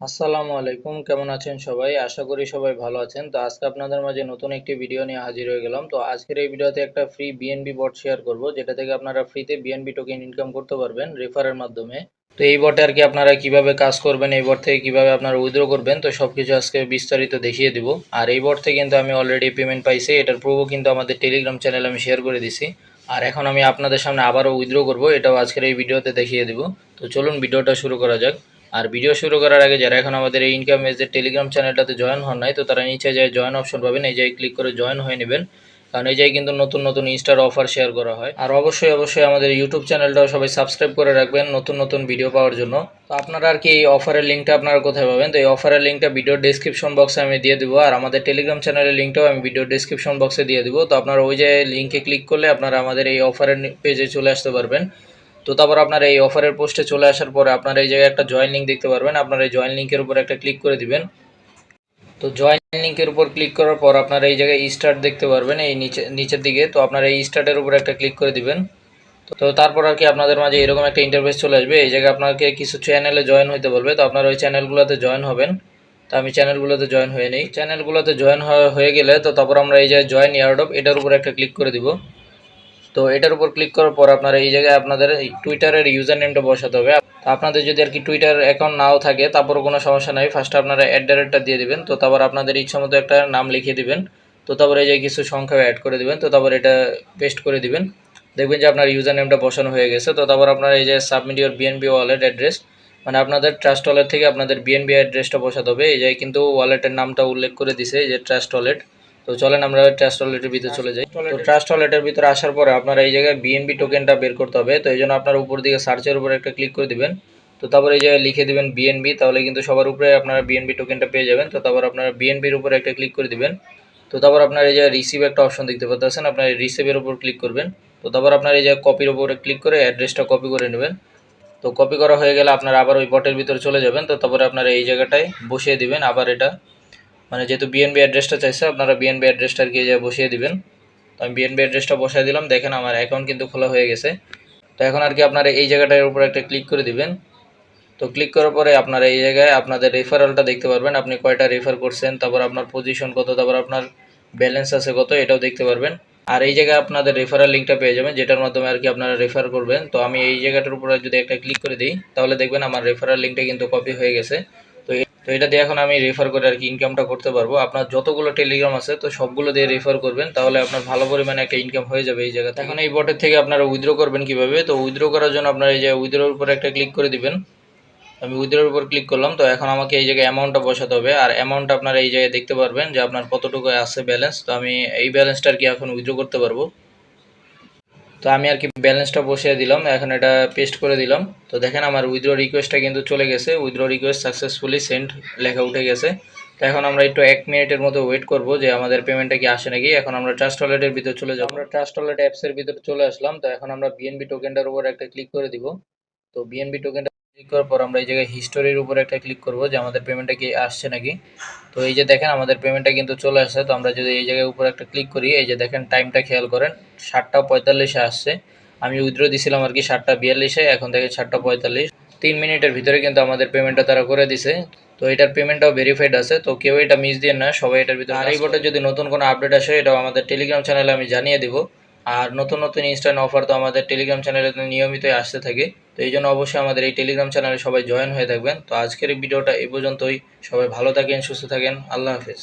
আসসালামু আলাইকুম, কেমন আছেন সবাই? আশা করি সবাই ভালো আছেন। তো আজকে আপনাদের মাঝে নতুন একটি ভিডিও নিয়ে হাজির হয়ে গেলাম। তো আজকের এই ভিডিওতে একটা ফ্রি বিএনবি বট শেয়ার করব, যেটা থেকে আপনারা ফ্রিতে বিএনবি টোকেন ইনকাম করতে পারবেন রেফারের মাধ্যমে। তো এই বটে আর কি আপনারা কিভাবে কাজ করবেন, এই বট থেকে কিভাবে আপনারা উইথড্র করবেন, তো সবকিছু আজকে বিস্তারিত দেখিয়ে দিব। আর এই বট থেকে কিন্তু আমি অলরেডি পেমেন্ট পাইছি, এটার প্রুফও কিন্তু আমাদের টেলিগ্রাম চ্যানেলে আমি শেয়ার করে দিছি। আর এখন আমি আপনাদের সামনে আবারও উইথড্র করব, এটাও আজকের এই ভিডিওতে দেখিয়ে দিব। তো চলুন ভিডিওটা শুরু করা যাক। আর ভিডিও শুরু করার আগে যারা এখন আমাদের এই ইনকাম এজের টেলিগ্রাম চ্যানেলটাতে জয়েন হন নাই, তো তারা নিচে যায় জয়েন অপশন পাবেন, এই জায়গায় ক্লিক করে জয়েন হয়ে নেবেন। কারণ এই জায়গায় কিন্তু নতুন নতুন ইনস্টার অফার শেয়ার করা হয়। আর অবশ্যই অবশ্যই আমাদের ইউটিউব চ্যানেলটাও সবাই সাবস্ক্রাইব করে রাখবেন নতুন নতুন ভিডিও পাওয়ার জন্য। তো আপনারা আর কি এই অফারের লিঙ্কটা আপনারা কোথায় পাবেন? তো এই অফারের লিঙ্কটা ভিডিওর ডেসক্রিপশন বক্সে আমি দিয়ে দেবো, আর আমাদের টেলিগ্রাম চ্যানেলের লিঙ্কটাও আমি ভিডিওর ডেসক্রিপশন বক্সে দিয়ে দেবো। তো আপনারা ওই যে লিঙ্কে ক্লিক করলে আপনারা আমাদের এই অফারের পেজে চলে আসতে পারবেন। তো তারপর আপনার এই অফারের পোস্টে চলে আসার পরে আপনারা এই জায়গায় একটা জয়েন লিঙ্ক দেখতে পারবেন, আপনারা এই জয়েন লিঙ্কের উপর একটা ক্লিক করে দিবেন। তো জয়েন লিঙ্কের উপর ক্লিক করার পর আপনারা এই জায়গায় স্টার্ট দেখতে পারবেন এই নিচের দিকে, তো আপনারা এই স্টার্টের উপর একটা ক্লিক করে দিবেন। তো তারপর আর কি আপনাদের মাঝে এরকম একটা ইন্টারফেস চলে আসবে, এই জায়গায় আপনাকে কিছু চ্যানেলে জয়েন হতে বলবে, তো আপনারা ওই চ্যানেলগুলোতে জয়েন হবেন। তো আমি চ্যানেলগুলোতে জয়েন হয়ে নিই। চ্যানেলগুলোতে জয়েন হয়ে গেলে তো তারপর আমরা এই যে জয়েন এয়ারড্রপ এটার উপর একটা ক্লিক করে দিব। তো এটার উপর ক্লিক করার পর আপনারা এই জায়গায় আপনাদের এই টুইটারের ইউজার নেমটা বসাতে হবে। তো আপনাদের যদি আর কি টুইটার অ্যাকাউন্ট নাও থাকে তারপর কোনো সমস্যা নাই, ফার্স্টে আপনারা @টা দিয়ে দিবেন। তো তারপর আপনাদের ইচ্ছা মতো একটা নাম লিখে দিবেন। তো তারপরে এই যে কিছু সংখ্যা অ্যাড করে দিবেন, তো তারপর এটা পেস্ট করে দিবেন। দেখবেন যে আপনার ইউজার নেমটা বসানো হয়ে গেছে। তো তারপর আপনারা এই যে submit your BNB wallet address, মানে আপনাদের ট্রাস্ট ওয়ালেট থেকে আপনাদের বিএনবি অ্যাড্রেসটা বসাতে হবে। এই যে কিন্তু ওয়ালেটের নামটা উল্লেখ করে দিছে, এই যে ট্রাস্ট ওয়ালেট। তো চলেন আমরা ট্রাস্ট ওয়ালেটের ভিতরে চলে যাই। তো ট্রাস্ট ওয়ালেটের ভিতরে আসার পরে আপনারা এই জায়গায় বিএনবি টোকেনটা বের করতে হবে। তো এই জন্য আপনার উপর দিকে সার্চের উপর একটা ক্লিক করে দিবেন। তো তারপর এই জায়গায় লিখে দিবেন বিএনবি, তাহলে কিন্তু সবার উপরে আপনারা বিএনবি টোকেনটা পেয়ে যাবেন। তো তারপর আপনারা বিএনবির উপরে একটা ক্লিক করে দিবেন। তো তারপর আপনার এই যে রিসিভ একটা অপশন দেখতে পাচ্ছেন, আপনার রিসিভের উপর ক্লিক করবেন। তো তারপর আপনার এই যে কপির উপরে ক্লিক করে অ্যাড্রেসটা কপি করে নেবেন। তো কপি করা হয়ে গেলে আপনারা আবার ওই বটের ভিতরে চলে যাবেন। তো তারপরে আপনারা এই জায়গাটায় বসিয়ে দিবেন আবার এটা, মানে যেহেতু বিএনবি অ্যাড্রেসটা চাইছে আপনারা বিএনবি অ্যাড্রেসটা আর কি বসিয়ে দিবেন। তো আমি বিএনবি অ্যাড্রেসটা বসাই দিলাম, দেখেন আমার অ্যাকাউন্ট কিন্তু খোলা হয়ে গেছে। তো এখন আর কি আপনারা এই জায়গাটার উপর একটা ক্লিক করে দিবেন। তো ক্লিক করার পরে আপনারা এই জায়গায় আপনাদের রেফারেলটা দেখতে পারবেন, আপনি কয়টা রেফার করছেন, তারপর আপনার পজিশন কত, তারপর আপনার ব্যালেন্স আছে কত, এটাও দেখতে পারবেন। আর এই জায়গায় আপনাদের রেফারেল লিঙ্কটা পেয়ে যাবেন, যেটার মাধ্যমে আর কি আপনারা রেফার করবেন। তো আমি এই জায়গাটার উপরে যদি একটা ক্লিক করে দিই তাহলে দেখবেন আমার রেফারেল লিঙ্কটা কিন্তু কপি হয়ে গেছে। তো এটা দিয়ে এখন আমি রেফার করে আর কি ইনকামটা করতে পারবো। আপনার যতগুলো টেলিগ্রাম আছে তো সবগুলো দিয়ে রেফার করবেন, তাহলে আপনার ভালো পরিমাণে একটা ইনকাম হয়ে যাবে এই জায়গাতে। এখন এই বটের থেকে আপনারা উইথড্র করবেন কিভাবে? তো উইথড্র করার জন্য আপনারা এই যে উইথড্রোর উপর একটা ক্লিক করে দিবেন। আমি উইথড্রোর উপর ক্লিক করলাম। তো এখন আমাকে এই জায়গায় অ্যামাউন্টটা বসাতে হবে, আর অ্যামাউন্ট আপনারা এই জায়গায় দেখতে পারবেন যে আপনার কতটুকু আছে ব্যালেন্স। তো আমি এই ব্যালেন্সটা আর কি এখন উইথড্র করতে পারবো। তো আমি আর কি ব্যালেন্সটা বসিয়ে দিলাম, এখন এটা পেস্ট করে দিলাম। তো দেখেন আমার উইথড্র রিকোয়েস্টটা কিন্তু চলে গেছে, উইথড্র রিকোয়েস্ট সাকসেসফুলি সেন্ড লেখা উঠে গেছে। তো এখন আমরা একটু 1 মিনিটের মতো ওয়েট করব যে আমাদের পেমেন্টটা কি আসে নাকি। এখন আমরা ট্রাস্ট ওয়ালেটের ভিতরে চলে যাব। আমরা ট্রাস্ট ওয়ালেট অ্যাপসের ভিতরে চলে আসলাম। তো এখন আমরা বিএনবি টোকেনটার উপর একটা ক্লিক করে দিব। তো বিএনবি টোকেনটা ক্লিক করার পর আমরা এই জায়গায় হিস্টোরির উপর একটা ক্লিক করব যে আমাদের পেমেন্টটা কি আসছে নাকি। তো এই যে দেখেন আমাদের পেমেন্টটা কিন্তু চলে আসছে। তো আমরা যদি এই জায়গায় উপর একটা ক্লিক করি, এই যে দেখেন টাইমটা খেয়াল করেন 7টা 45-এ আসছে। আমি উইথড্র দিছিলাম আর কি 7টা 42-এ, এখন দেখে 7টা 45। 3 মিনিটের ভিতরে কিন্তু আমাদের পেমেন্টটা তারা করে দিছে। তো এটার পেমেন্টটাও ভেরিফাইড আছে, তো কেউ এটা মিস দিয়ে না, সবাই এটার ভিতরে। আর এই বটে যদি নতুন কোনো আপডেট আসে এটাও আমাদের টেলিগ্রাম চ্যানেলে আমি জানিয়ে দিব। আর নতুন নতুন ইনস্ট্যান্ট অফার তো আমাদের টেলিগ্রাম চ্যানেলে নিয়মিতই আসতে থাকে। তো এই জন্য অবশ্যই আমাদের এই টেলিগ্রাম চ্যানেলে সবাই জয়েন হয়ে থাকবেন। তো আজকের এই ভিডিওটা এই পর্যন্তই। সবাই ভালো থাকেন, সুস্থ থাকেন, আল্লাহ হাফেজ।